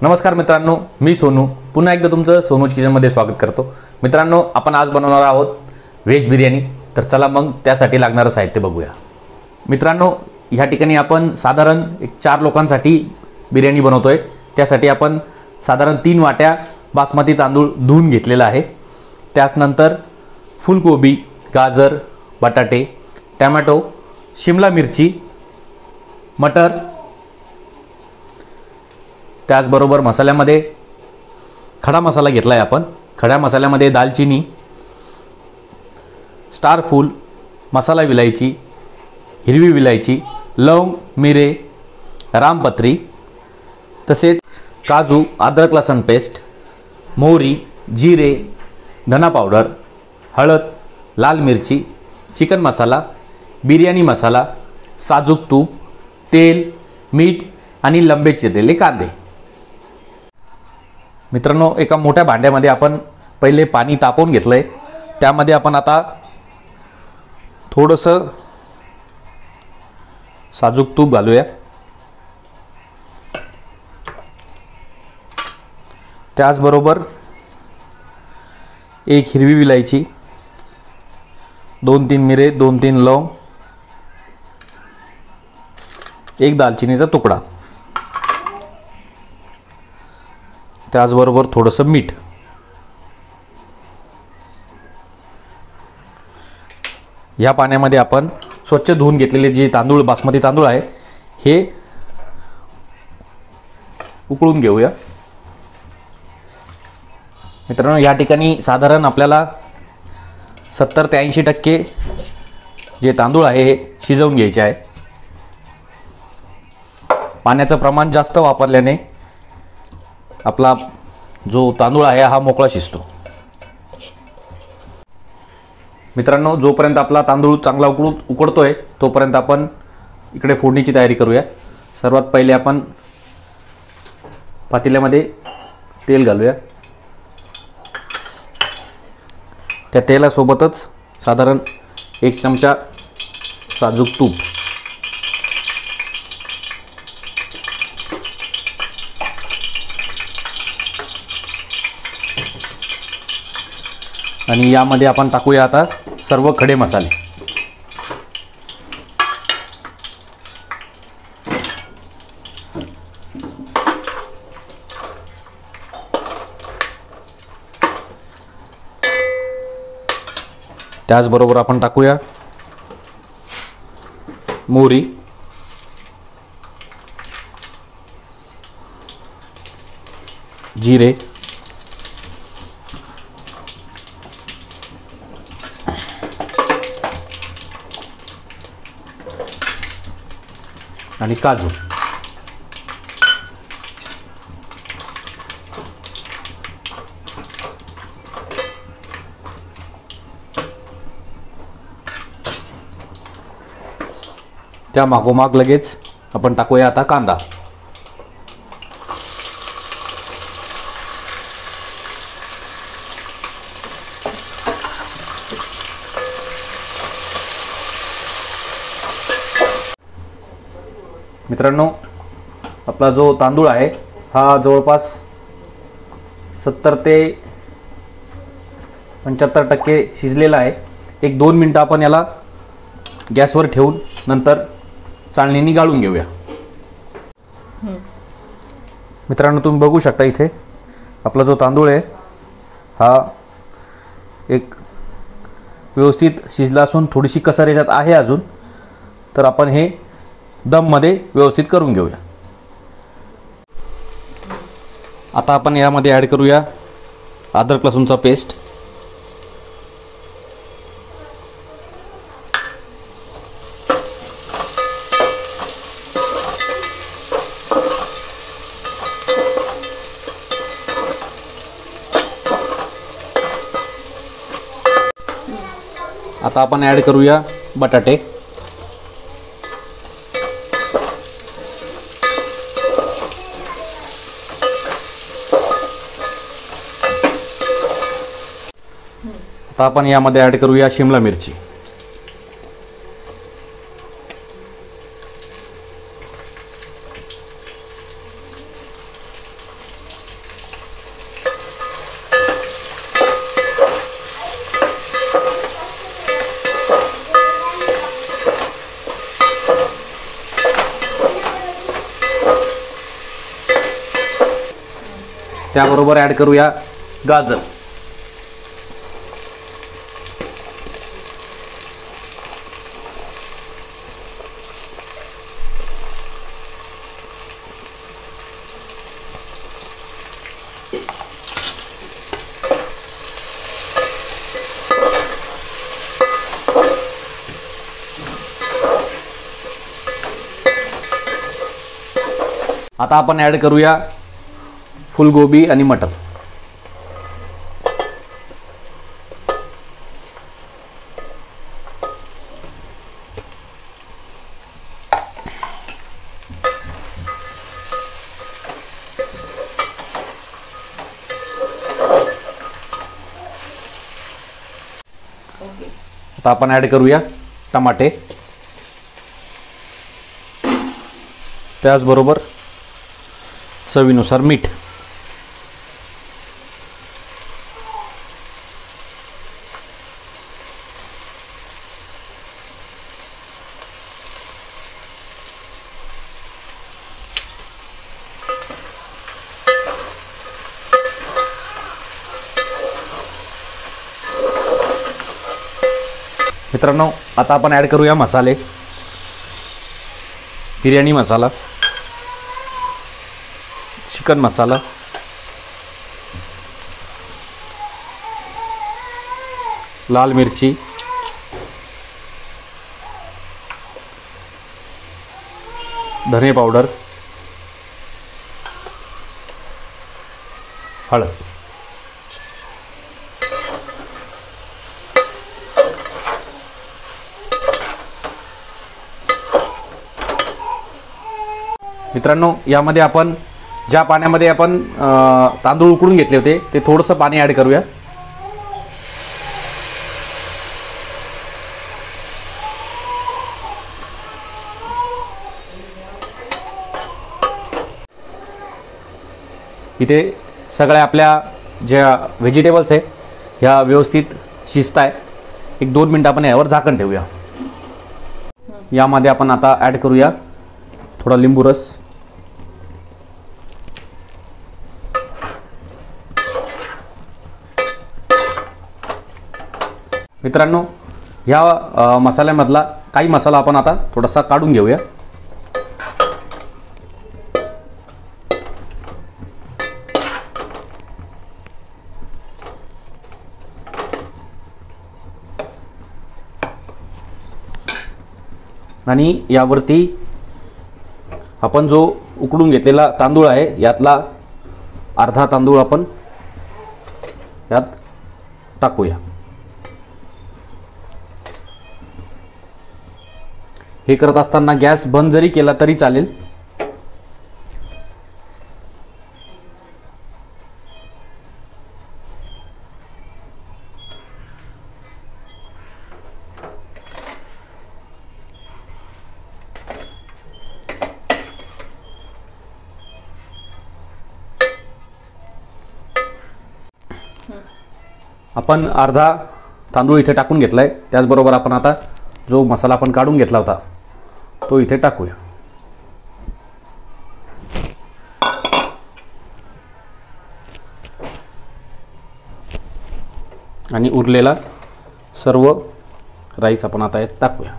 नमस्कार मित्रांनो, मी सोनू पुन्हा एकदा तुमचं सोनूज किचनमध्ये स्वागत करतो। मित्रांनो, आपण आज बनवणार आहोत व्हेज बिर्याणी। तर चला मग त्यासाठी लागणारं साहित्य बघूया। मित्रांनो, ह्या ठिकाणी आपण साधारण 4 लोकांसाठी बिर्याणी बनवतोय। त्यासाठी आपण साधारण 3 वाट्या बासमती तांदूळ धुवून घेतलेला आहे। त्यानंतर फुलकोबी, गाजर, बटाटे, टोमॅटो, शिमला मिरची, मटर, त्याचबरोबर मसाल्यामध्ये खडा मसाला घेतला आहे आपण। खड्या मसाल्यामध्ये दालचिनी, स्टार फूल, मसाला विलायची, हिरवी विलायची, लवंग, मिरे, रामपत्री, तसेच काजू, अद्रक लसूण पेस्ट, मोहरी, जिरे, धना पावडर, हळद, लाल मिरची, चिकन मसाला, बिर्याणी मसाला, साजूक तूप, तेल, मीठ आणि लंबे चिरलेले कांदे। मित्रांनो, एका मोठ्या भांड्यामध्ये आपण पहिले पाणी तापवून घेतलंय। त्यामध्ये आपण आता थोडंसं साजूक तूप घालूया। त्याचबरोबर एक हिरवी विलायची, 2-3 मिरे, 2-3 लवंग, एक दालचिनीचा तुकडा, त्याचबरोबर थोडंसं मीठ। या पाण्यामध्ये आपण स्वच्छ धुवून घेतलेले जे तांदूळ, बासमती तांदूळ आहे, हे उकळून घेऊया। मित्रांनो, या ठिकाणी साधारण आपल्याला 70 ते 80% जे तांदूळ आहे हे शिजवून घ्यायचे आहे। पाण्याचं प्रमाण जास्त वापरल्याने आपला जो तांदूळ आहे हा मोकळा शिजतो। मित्रांनो, जोपर्यंत आपला तांदूळ चांगला उकडतोय तोपर्यंत आपण इकडे फोडणीची तयारी करूया। सर्वात पहिले आपण पातेल्यामध्ये तेल घालूया। त्या तेलासोबतच साधारण 1 चमचा साजूक तूप, आणि यामध्ये आपण टाकूया आता सर्व खडे मसाले। त्याचबरोबर आपण टाकूया मोहरी, जिरे, आणि काजू। त्या मागोमाग लगेच आपण टाकूया आता कांदा। मित्रांनो, आपला जो तांदूळ आहे हा जवळपास 70 ते 75% शिजलेला आहे। 1-2 मिनिटं आपण याला गॅसवर ठेवून नंतर चाळणीने गाळून घेऊया। मित्रांनो, तुम्ही बघू शकता इथे आपला जो तांदूळ आहे हा एक व्यवस्थित शिजला असून थोडीशी कसर याच्यात आहे अजून। तर आपण हे दम मध्ये व्यवस्थित करून घेऊया। आता आपण यामध्ये ॲड करूया अद्रक लसूणचा पेस्ट, आता आपण ॲड करूया बटाटे, आता आपण यामध्ये ॲड करूया शिमला मिरची, त्याबरोबर ॲड करूया गाजर. आता आपण ॲड करूया फुलगोबी आणि मटर. आता आपण ॲड करूया टमाटे, त्याचबरोबर चवीनुसार मीठ. मित्रांनो, आता आपण ॲड करूया मसाले. बिर्याणी मसाला, चिकन मसाला, लाल मिरची, धने पावडर, हळद. मित्रांनो, यामध्ये आपण ज्या पाण्यामध्ये आपण तांदूळ उकडून घेतले होते ते थोडंसं पाणी ॲड करूया. इथे सगळ्या आपल्या ज्या व्हेजिटेबल्स आहे ह्या व्यवस्थित शिजत आहे. 1-2 मिनटं आपण यावर झाकण ठेवूया. यामध्ये आपण आता ॲड करूया थोडा लिंबू रस. मित्रांनो, ह्या मसाल्यामधला काही मसाला आपण आता थोडासा काढून घेऊया. आणि यावरती आपण जो उकडून घेतलेला तांदूळ आहे यातला अर्धा तांदूळ आपण यात टाकूया. हे करत असताना गॅस बंद जरी केला तरी चालेल. आपण अर्धा तांदूळ इथे टाकून घेतलाय. त्याचबरोबर आपण आता जो मसाला आपण काढून घेतला होता तो इथे टाकूया. आणि उरलेला सर्व राईस आपण आता यात टाकूया.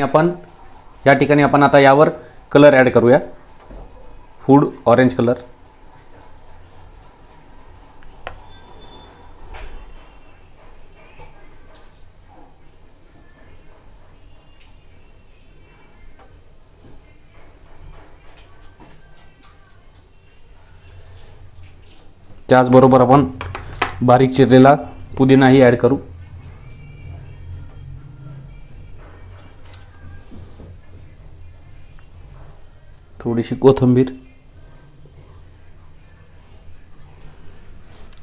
आपण या ठिकाणी आपण आता यावर कलर ॲड करूया. Food orange colour. त्याचबरोबर आपण बारीक चिरलेला पुदिनाही ॲड करू. थोडीशी कोथिंबीर.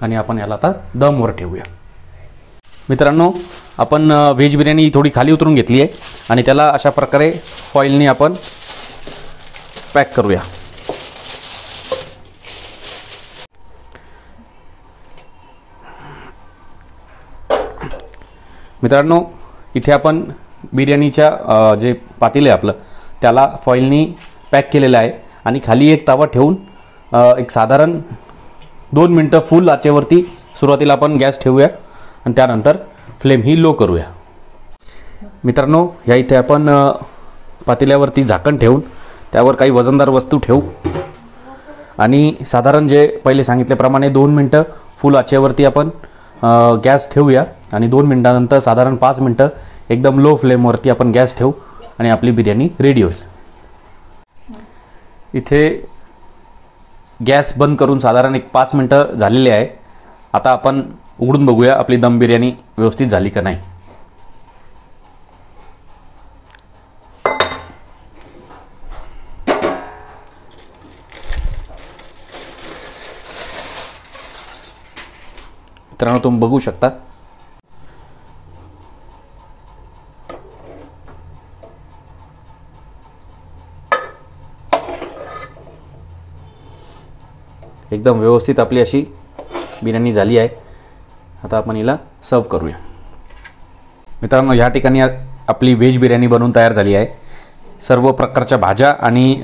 आणि आपण याला आता दमवर ठेवूया. मित्रांनो, आपण व्हेज बिर्याणी थोडी खाली उतरून घेतली आहे आणि त्याला अशा प्रकारे फॉईलनी आपण पॅक करूया। मित्रांनो, इथे आपण बिर्याणीच्या जे पातेलं आहे आपलं त्याला फॉईलनी पॅक केलेलं आहे आणि खाली एक तवा ठेवून एक साधारण 2 मिनटं फुल आचेवरती सुरुवातीला आपण गॅस ठेवूया आणि त्यानंतर फ्लेम ही लो करूया। मित्रांनो, या इथे आपण पातेल्यावरती झाकण ठेवून त्यावर काही वजनदार वस्तू ठेवू आणि साधारण जे पहिले सांगितल्याप्रमाणे 2 मिनटं फुल आचेवरती आपण गॅस ठेवूया आणि 2 मिनटानंतर साधारण 5 मिनटं एकदम लो फ्लेमवरती आपण गॅस ठेवू आणि आपली बिर्याणी रेडी होईल। इथे गॅस बंद करून साधारण एक 5 मिनटं झालेली आहे। आता आपण उघडून बघूया आपली दम बिर्याणी व्यवस्थित झाली का नाही। मित्रांनो, तुम्ही बघू शकता एकदम व्यवस्थित आपली अशी बिर्याणी झाली आहे। आता आपण हिला सर्व करूया। मित्रांनो, या ठिकाणी आपली व्हेज बिर्याणी बनवून तयार झाली आहे। सर्व प्रकारच्या भाज्या आणि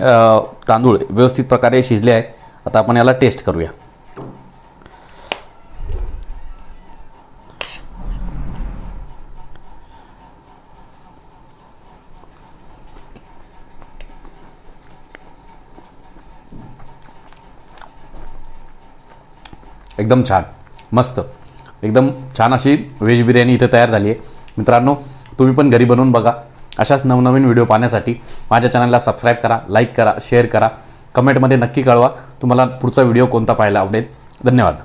तांदूळ व्यवस्थित प्रकारे शिजले आहेत। आता आपण याला टेस्ट करूया। एकदम छान, मस्त, एकदम छान अशी व्हेज बिर्याणी इथे तयार झाली आहे। मित्रांनो, तुम्ही पण घरी बनवून बघा। अशाच नवनवीन व्हिडिओ पाहण्यासाठी माझ्या चॅनलला सबस्क्राईब करा, लाईक करा, शेअर करा, कमेंटमध्ये नक्की कळवा तुम्हाला पुढचा व्हिडिओ कोणता पाहायला आवडेल। धन्यवाद।